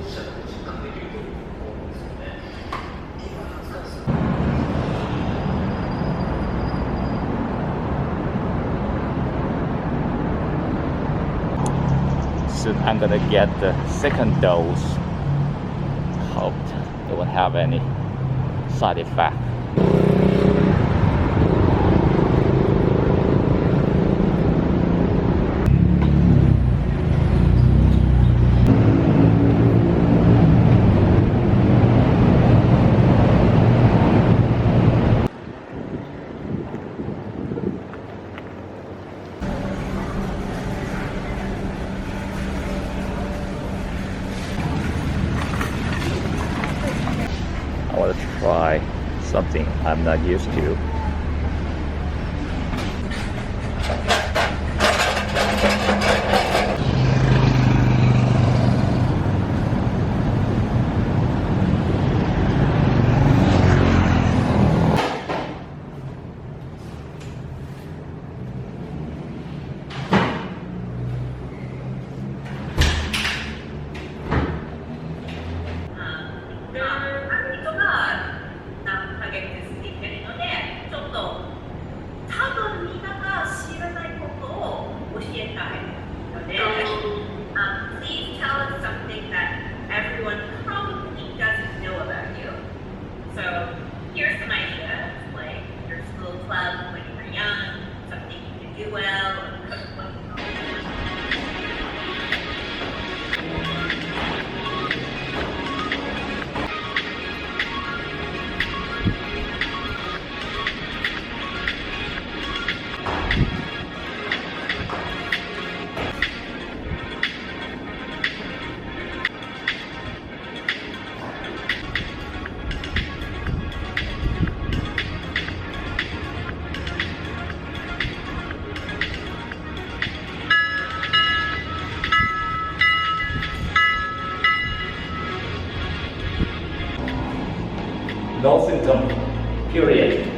者で実感できると思うんですよね。今なんか Soon I'm gonna get the second dose. Hope it won't have any side effect. I want to try something I'm not used to. Please tell us something that everyone probably doesn't know about you. So here's some ideas, like your school club when you were young, something you could do well, or what No symptom, period.